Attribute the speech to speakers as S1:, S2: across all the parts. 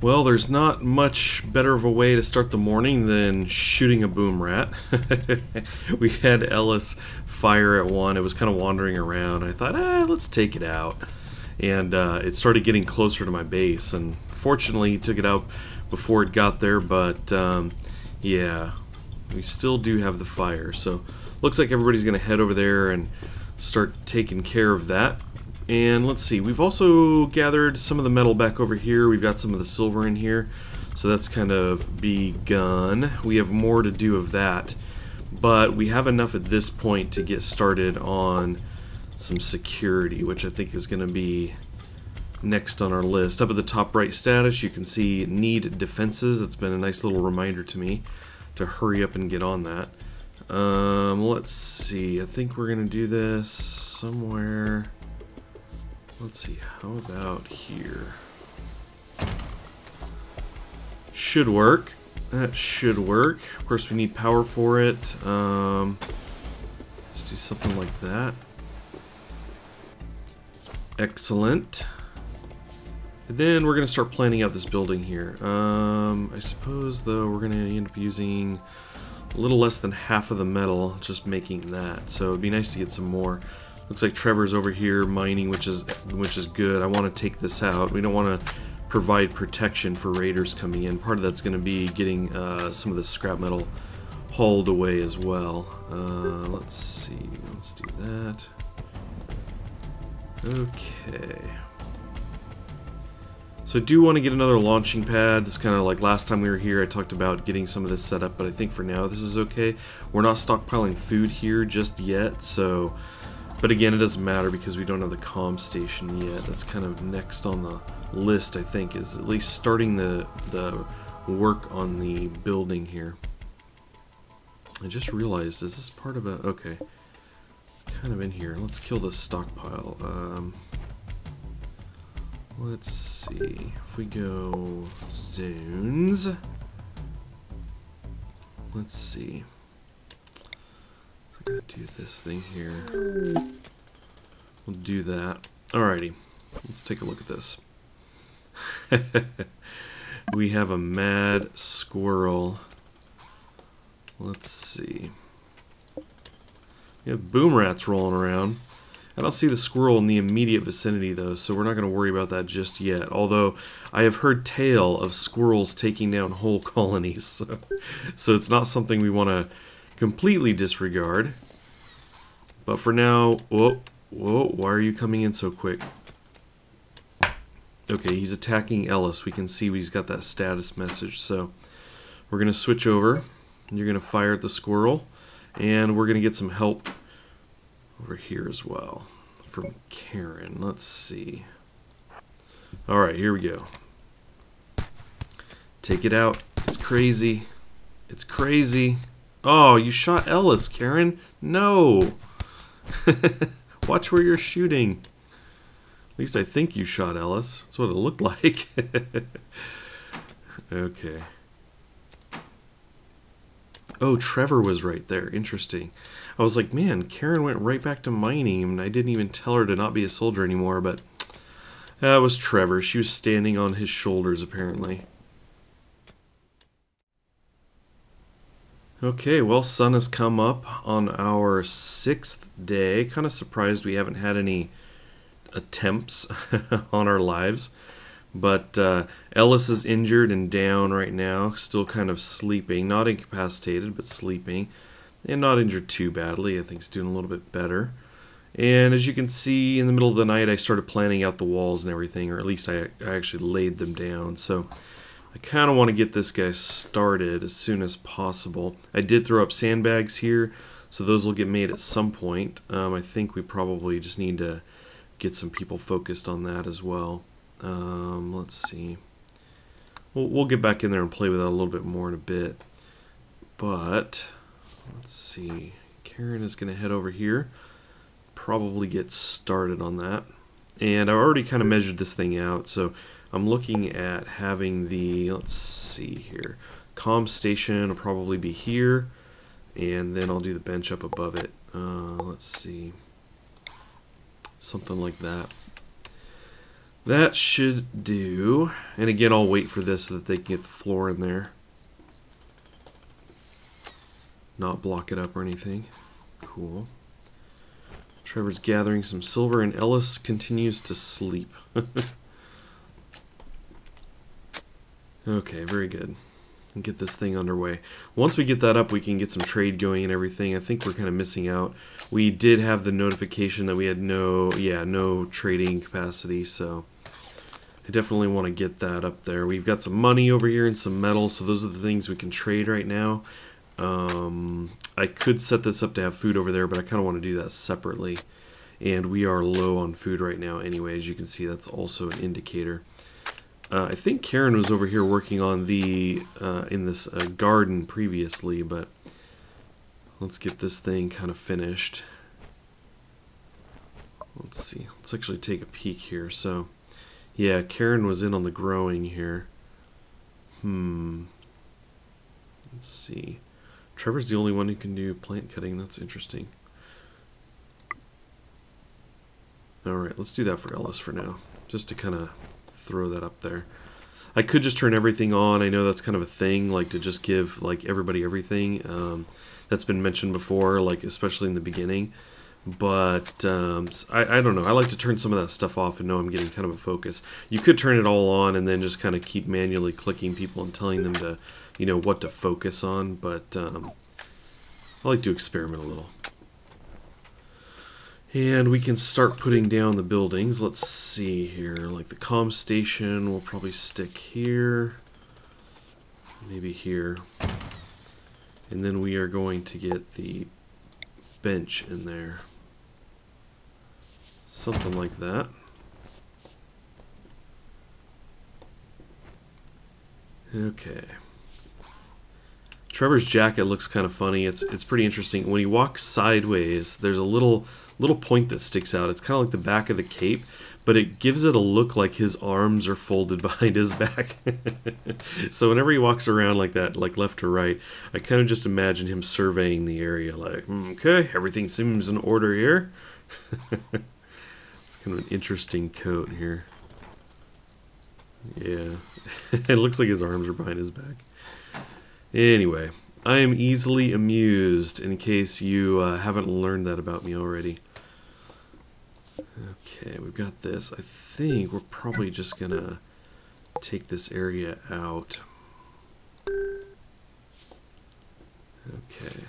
S1: Well, there's not much better of a way to start the morning than shooting a boom rat. We had Ellis fire at one. It was kind of wandering around. I thought, let's take it out. And it started getting closer to my base. And fortunately, he took it out before it got there. But yeah, we still do have the fire. So looks like everybody's going to head over there and start taking care of that. And let's see, we've also gathered some of the metal back over here. We've got some of the silver in here, so that's kind of begun. We have more to do of that, but we have enough at this point to get started on some security, which I think is going to be next on our list. Up at the top right status, you can see need defenses. It's been a nice little reminder to me to hurry up and get on that. Let's see, I think we're going to do this somewhere. Let's see, how about here? Should work. That should work. Of course, we need power for it. Just do something like that. Excellent. And then we're going to start planning out this building here. I suppose, though, we're going to end up using a little less than half of the metal, just making that. So it'd be nice to get some more. Looks like Trevor's over here mining, which is good. I want to take this out. We don't want to provide protection for raiders coming in. Part of that's going to be getting some of the scrap metal hauled away as well. Let's see. Let's do that. Okay. So I do want to get another launching pad. This kind of like last time we were here, I talked about getting some of this set up, but I think for now this is okay. We're not stockpiling food here just yet, so... But again, it doesn't matter because we don't have the comm station yet. That's kind of next on the list, I think, is at least starting the work on the building here. I just realized, is this part of a... Okay. Kind of in here. Let's kill this stockpile. Let's see. If we go zones... Let's see. I'm gonna do this thing here. We'll do that. Alrighty, let's take a look at this. We have a mad squirrel. Let's see. We have boom rats rolling around. I don't see the squirrel in the immediate vicinity though, so we're not going to worry about that just yet. Although I have heard tale of squirrels taking down whole colonies, so it's not something we want to completely disregard. But for now, whoa, why are you coming in so quick? Okay, he's attacking Ellis. We can see he's got that status message. So we're going to switch over. You're going to fire at the squirrel. And we're going to get some help over here as well from Karen. Let's see. Alright, here we go. Take it out. It's crazy. It's crazy. Oh, you shot Ellis, Karen. No. Watch where you're shooting. At least I think you shot Ellis. That's what it looked like. Okay. Oh, Trevor was right there. Interesting. I was like, man, Karen went right back to mining, and I didn't even tell her to not be a soldier anymore, but that was Trevor. She was standing on his shoulders, apparently. Okay, well, sun has come up on our 6th day. Kind of surprised we haven't had any attempts on our lives. But Ellis is injured and down right now, still kind of sleeping. Not incapacitated, but sleeping. And not injured too badly. I think he's doing a little bit better. And as you can see, in the middle of the night, I started planning out the walls and everything, or at least I actually laid them down. So I kind of want to get this guy started as soon as possible. I did throw up sandbags here, so those will get made at some point. I think we probably just need to get some people focused on that as well. Let's see. We'll get back in there and play with that a little bit more in a bit. But, let's see. Karen is going to head over here. Probably get started on that. And I already kind of measured this thing out, so I'm looking at having the, let's see here, comm station will probably be here, and then I'll do the bench up above it. Let's see, something like that. That should do. And again, I'll wait for this so that they can get the floor in there. Not block it up or anything. Cool. Trevor's gathering some silver and Ellis continues to sleep. Okay, very good. And get this thing underway. Once we get that up, we can get some trade going and everything. I think we're kind of missing out. We did have the notification that we had no trading capacity, so I definitely want to get that up there. We've got some money over here and some metal, so those are the things we can trade right now. I could set this up to have food over there, but I kind of want to do that separately. And we are low on food right now anyway. As you can see, that's also an indicator. I think Karen was over here working on the in this garden previously, but let's get this thing kind of finished. Let's see. Let's actually take a peek here. So, yeah, Karen was in on the growing here. Let's see. Trevor's the only one who can do plant cutting. That's interesting. Alright, let's do that for Ellis for now. Just to kind of throw that up there. I could just turn everything on. I know that's kind of a thing, like to just give like everybody everything. That's been mentioned before, like especially in the beginning. But I don't know. I like to turn some of that stuff off and know I'm getting kind of a focus. You could turn it all on and then just kind of keep manually clicking people and telling them to, you know, what to focus on. But I like to experiment a little. And we can start putting down the buildings. Let's see here. Like the comm station will probably stick here. Maybe here. And then we are going to get the bench in there. Something like that. Okay. Trevor's jacket looks kind of funny. It's pretty interesting. When he walks sideways, there's a little point that sticks out. It's kind of like the back of the cape, but it gives it a look like his arms are folded behind his back. So whenever he walks around like that, like left to right, I kind of just imagine him surveying the area like, okay, everything seems in order here. It's kind of an interesting coat here. Yeah, it looks like his arms are behind his back. Anyway, I am easily amused in case you haven't learned that about me already. Okay, we've got this. I think we're probably just going to take this area out. Okay.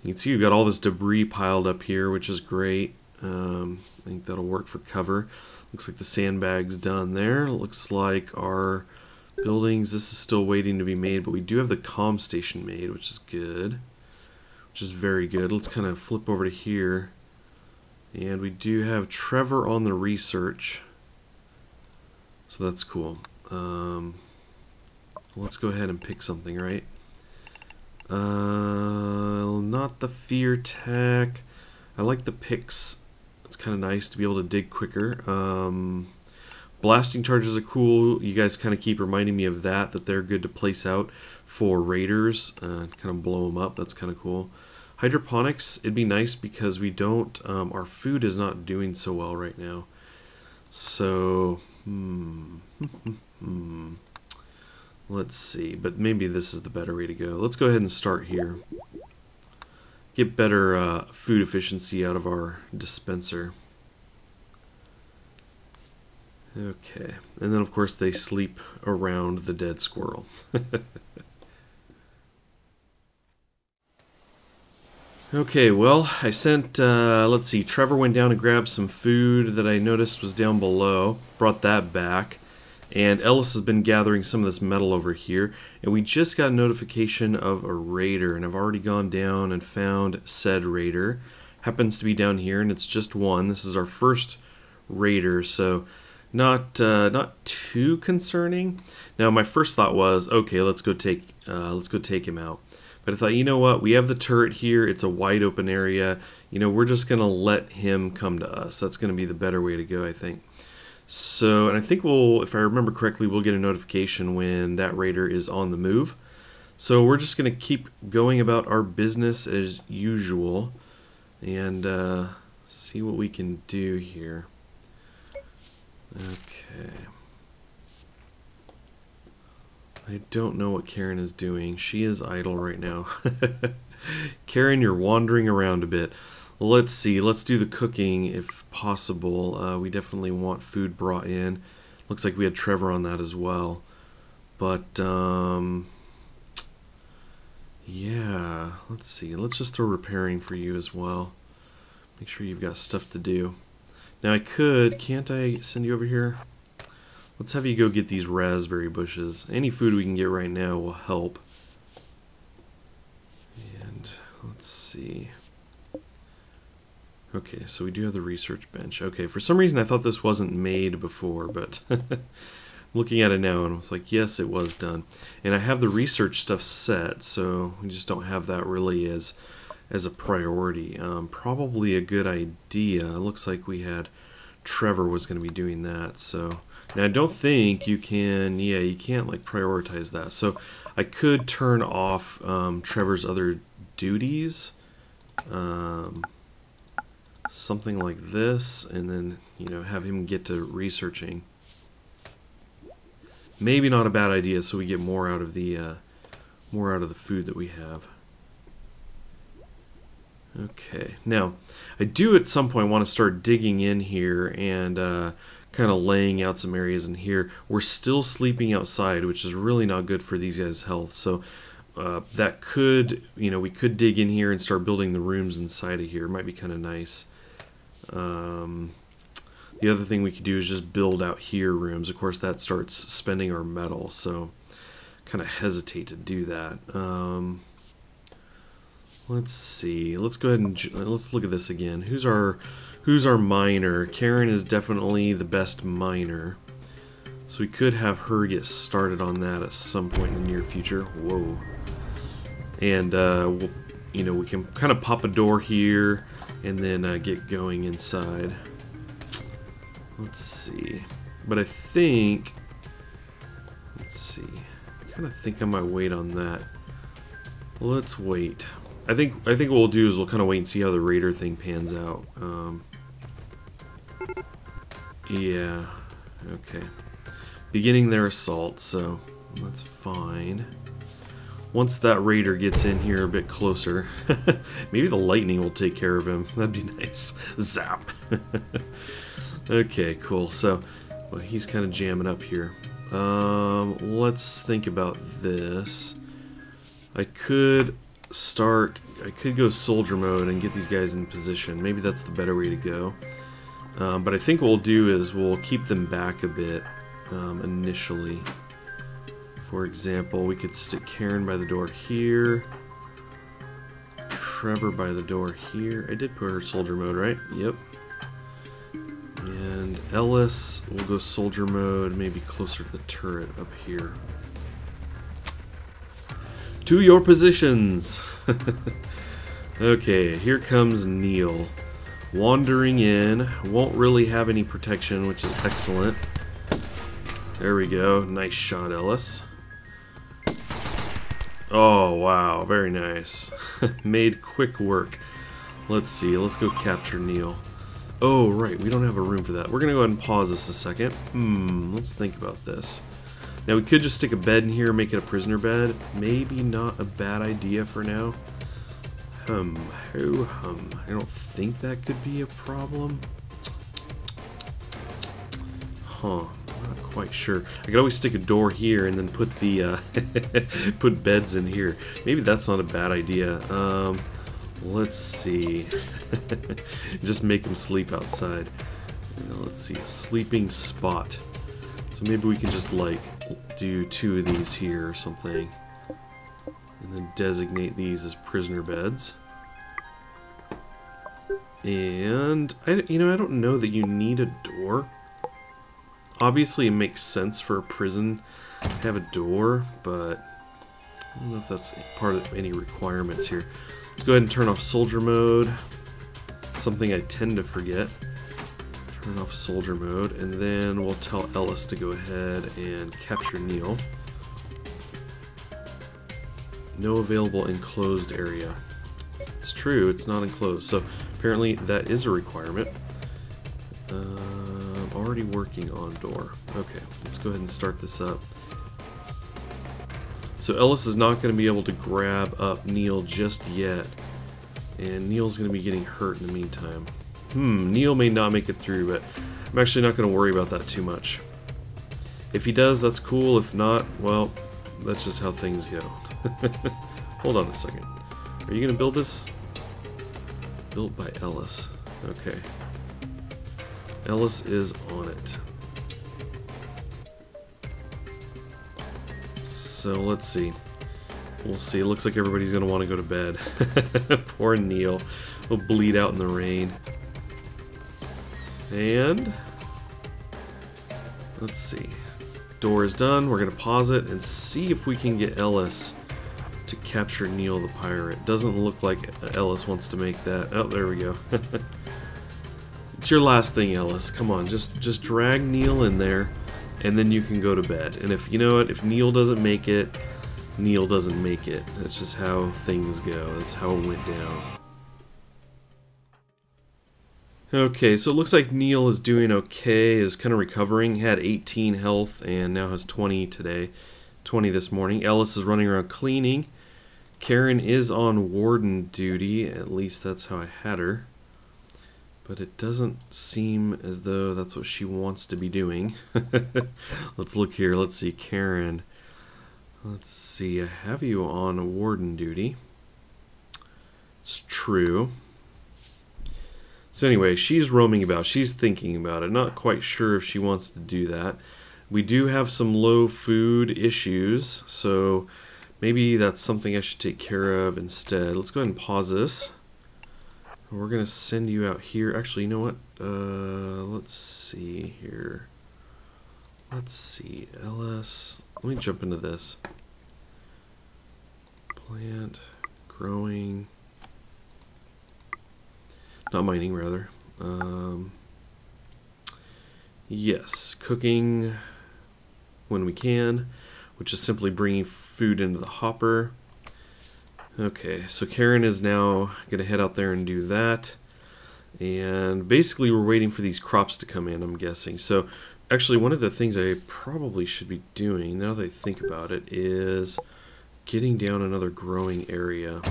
S1: You can see we've got all this debris piled up here, which is great. I think that'll work for cover. Looks like the sandbag's done there. Looks like our buildings, this is still waiting to be made, but we do have the comm station made, which is good. Which is very good. Let's kind of flip over to here. And we do have Trevor on the research. So that's cool. Let's go ahead and pick something, right? Not the fear tech. I like the picks. It's kind of nice to be able to dig quicker. Blasting charges are cool. You guys kind of keep reminding me of that they're good to place out for raiders. Kind of blow them up. That's kind of cool. Hydroponics, it'd be nice because we don't, our food is not doing so well right now. So, let's see. But maybe this is the better way to go. Let's go ahead and start here. Get better food efficiency out of our dispenser. Okay, and then of course they sleep around the dead squirrel. Okay, well, I sent, let's see, Trevor went down and grabbed some food that I noticed was down below, brought that back, and Ellis has been gathering some of this metal over here, and we just got a notification of a raider, and I've already gone down and found said raider. Happens to be down here, and it's just one. This is our first raider, so not too concerning. Now, my first thought was, okay, let's go take him out. But I thought, you know what? We have the turret here. It's a wide open area. You know, we're just gonna let him come to us. That's gonna be the better way to go, I think. So, and I think we'll, if I remember correctly, we'll get a notification when that raider is on the move. So we're just gonna keep going about our business as usual, and see what we can do here. Okay. I don't know what Karen is doing. She is idle right now. Karen, you're wandering around a bit. Let's see. Let's do the cooking if possible. We definitely want food brought in. Looks like we had Trevor on that as well. But, yeah. Let's see. Let's just throw repairing for you as well. Make sure you've got stuff to do. Now can't I send you over here? Let's have you go get these raspberry bushes. Any food we can get right now will help. And let's see. Okay, so we do have the research bench. Okay, for some reason I thought this wasn't made before, but looking at it now and I was like, yes, it was done. And I have the research stuff set, so we just don't have that really as a priority. Probably a good idea. It looks like we had Trevor was going to be doing that, so now I don't think you can, yeah, you can't like prioritize that. So I could turn off Trevor's other duties, something like this, and then, you know, have him get to researching. Maybe not a bad idea, so we get more out of the food that we have. Okay, now I do at some point want to start digging in here and kind of laying out some areas in here. We're still sleeping outside, which is really not good for these guys' health. So that could, you know, we could dig in here and start building the rooms inside of here. It might be kind of nice. The other thing we could do is just build out here rooms. Of course, that starts spending our metal, so kind of hesitate to do that. Let's see. Let's go ahead and let's look at this again. Who's our miner? Karen is definitely the best miner. So we could have her get started on that at some point in the near future. Whoa. And we'll, you know, we can kind of pop a door here and then get going inside. Let's see. But I think, let's see. I kind of think I might wait on that. Let's wait. I think what we'll do is we'll kind of wait and see how the raider thing pans out. Yeah, okay. Beginning their assault, so that's fine. Once that raider gets in here a bit closer, maybe the lightning will take care of him. That'd be nice. Zap. Okay, cool. So, well, he's kind of jamming up here. Let's think about this. I could go soldier mode and get these guys in position. Maybe that's the better way to go. But I think what we'll do is we'll keep them back a bit initially. For example, we could stick Karen by the door here. Trevor by the door here. I did put her soldier mode, right? Yep. And Ellis will go soldier mode, maybe closer to the turret up here. To your positions! Okay, here comes Neil. Wandering in, won't really have any protection, which is excellent. There we go, nice shot, Ellis. Oh, wow, very nice. Made quick work. Let's see, let's go capture Neil. Oh, right, we don't have a room for that. We're gonna go ahead and pause this a second. Let's think about this. Now we could just stick a bed in here, make it a prisoner bed. Maybe not a bad idea for now. I don't think that could be a problem. Huh, not quite sure. I could always stick a door here and then put the put beds in here. Maybe that's not a bad idea. Let's see. Just make them sleep outside. Let's see, a sleeping spot. So maybe we can just like do 2 of these here or something, and then designate these as prisoner beds. And I don't know that you need a door. Obviously, it makes sense for a prison to have a door, but I don't know if that's part of any requirements here. Let's go ahead and turn off soldier mode. Something I tend to forget. Turn off soldier mode, and then we'll tell Ellis to go ahead and capture Neil. No available enclosed area. It's true, it's not enclosed, so apparently that is a requirement. already working on door. Okay, let's go ahead and start this up. So Ellis is not going to be able to grab up Neil just yet. And Neil's going to be getting hurt in the meantime. Neil may not make it through, but I'm actually not going to worry about that too much. If he does, that's cool. If not, well, that's just how things go. Hold on a second. Are you going to build this? Built by Ellis. Okay. Ellis is on it. So let's see. We'll see. It looks like everybody's going to want to go to bed. Poor Neil. Will bleed out in the rain. And let's see. Door is done. We're going to pause it and see if we can get Ellis to capture Neil the pirate. Doesn't look like Ellis wants to make that. Oh, there we go. It's your last thing, Ellis. Come on, just drag Neil in there, and then you can go to bed. And if you know what, if Neil doesn't make it, Neil doesn't make it. That's just how things go. That's how it went down. Okay, so it looks like Neil is doing okay, is kind of recovering. Had 18 health and now has 20 today. 20 this morning. Ellis is running around cleaning. Karen is on warden duty, at least that's how I had her. But it doesn't seem as though that's what she wants to be doing. Let's look here. Let's see, Karen. Let's see, I have you on warden duty. It's true. So anyway, she's roaming about. She's thinking about it. Not quite sure if she wants to do that. We do have some low food issues, so maybe that's something I should take care of instead. Let's go ahead and pause this. We're going to send you out here. Actually, you know what? Let's see here. Let's see. LS. Let me jump into this. Plant. Growing. Not mining, rather. Yes. Cooking when we can, which is simply bringing food into the hopper. Okay, so Karen is now going to head out there and do that. And basically we're waiting for these crops to come in, I'm guessing. So actually one of the things I probably should be doing, now that I think about it, is getting down another growing area.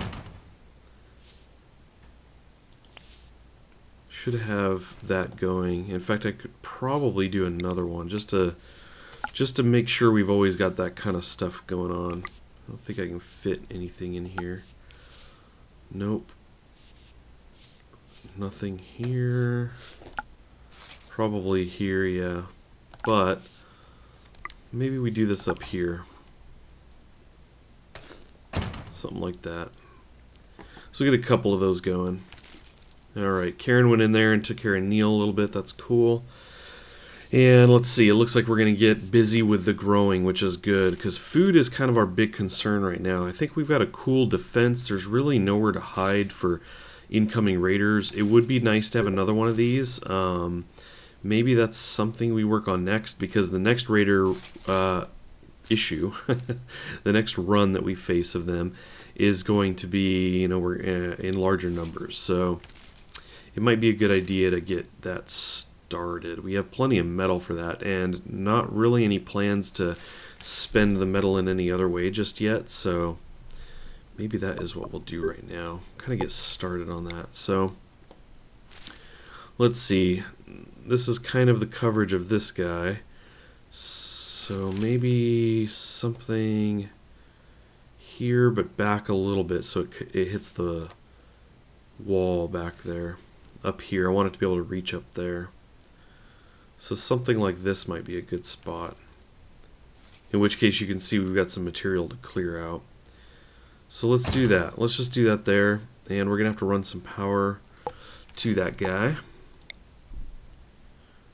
S1: Should have that going. In fact, I could probably do another one just to make sure we've always got that kind of stuff going on. I don't think I can fit anything in here. Nope. Nothing here. Probably here, yeah. But maybe we do this up here. Something like that. So we'll get a couple of those going. Alright, Karen went in there and took care of Neil a little bit. That's cool. And let's see, it looks like we're going to get busy with the growing, which is good, because food is kind of our big concern right now. I think we've got a cool defense. There's really nowhere to hide for incoming raiders. It would be nice to have another one of these. Maybe that's something we work on next, because the next raider issue, the next run that we face of them, is going to be, you know, we're in larger numbers. So it might be a good idea to get that started. We have plenty of metal for that, and not really any plans to spend the metal in any other way just yet, so maybe that is what we'll do right now. Kind of get started on that. So let's see. This is kind of the coverage of this guy. So maybe something here, but back a little bit so it hits the wall back there. Up here, I want it to be able to reach up there. So something like this might be a good spot. In which case you can see we've got some material to clear out. So let's do that. Let's just do that there. And we're going to have to run some power to that guy.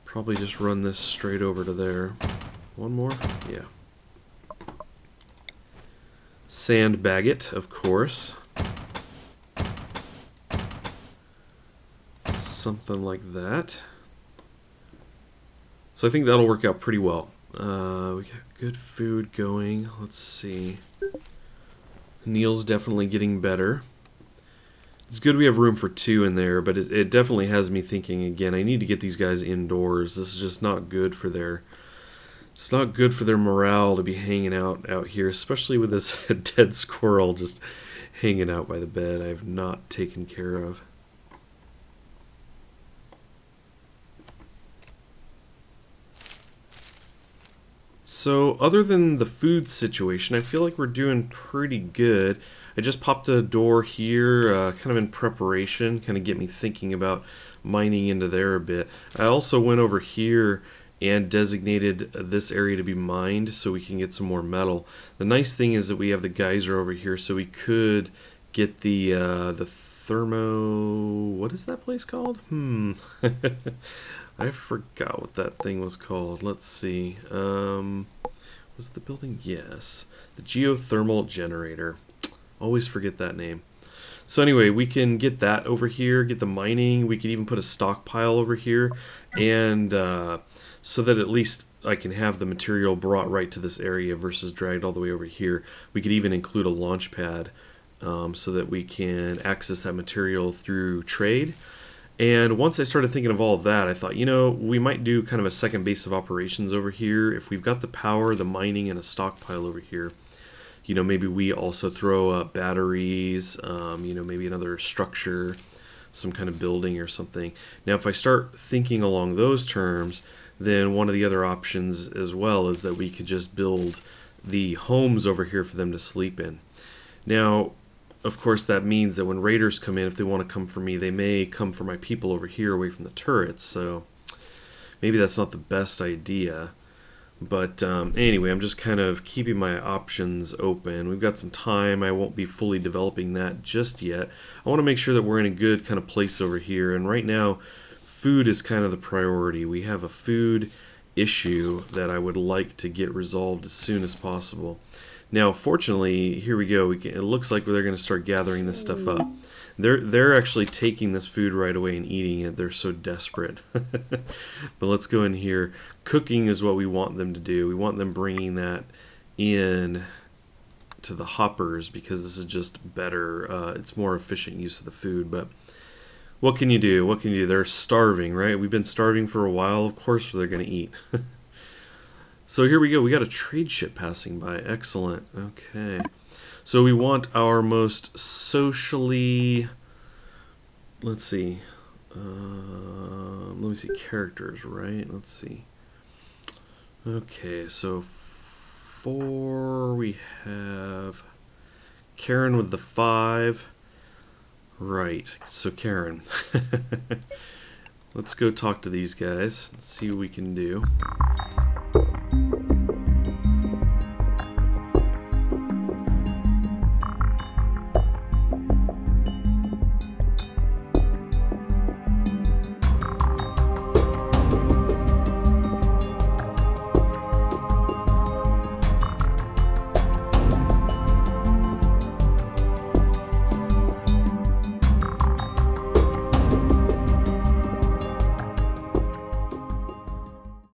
S1: Probably just run this straight over to there. One more? Yeah. Sandbag it, of course. Something like that. So I think that'll work out pretty well. We got good food going. Let's see. Neil's definitely getting better. It's good we have room for 2 in there, but it definitely has me thinking again. I need to get these guys indoors. This is just not good for their. It's not good for their morale to be hanging out here, especially with this dead squirrel just hanging out by the bed I have not taken care of. So other than the food situation, I feel like we're doing pretty good. I just popped a door here, kind of in preparation, kind of get me thinking about mining into there a bit. I also went over here and designated this area to be mined so we can get some more metal. The nice thing is that we have the geyser over here, so we could get the thermo... What is that place called? I forgot what that thing was called. Let's see. Was the building? Yes. The geothermal generator. Always forget that name. So anyway, we can get that over here, get the mining. We could even put a stockpile over here, and so that at least I can have the material brought right to this area versus dragged all the way over here. We could even include a launch pad so that we can access that material through trade. And once I started thinking of all of that, I thought, you know, we might do kind of a second base of operations over here. If we've got the power, the mining, and a stockpile over here, you know, maybe we also throw up batteries, you know, maybe another structure, some kind of building or something. Now, if I start thinking along those terms, then one of the other options as well is that we could just build the homes over here for them to sleep in. Now, of course, that means that when raiders come in, if they want to come for me, they may come for my people over here away from the turrets, so maybe that's not the best idea. But anyway, I'm just kind of keeping my options open. We've got some time. I won't be fully developing that just yet. I want to make sure that we're in a good kind of place over here, and right now, food is kind of the priority. We have a food issue that I would like to get resolved as soon as possible. Now, fortunately, here we go. It looks like they're going to start gathering this stuff up. They're actually taking this food right away and eating it. They're so desperate. But let's go in here. Cooking is what we want them to do. We want them bringing that in to the hoppers because this is just better. It's more efficient use of the food. But what can you do? What can you do? They're starving, right? We've been starving for a while. Of course they're going to eat. So here we go. We got a trade ship passing by. Excellent. Okay. So we want our most socially... Let's see. Let me see. Characters, right? Let's see. Okay, so 4 we have Karen with the 5. Right. So Karen. Let's go talk to these guys and see what we can do.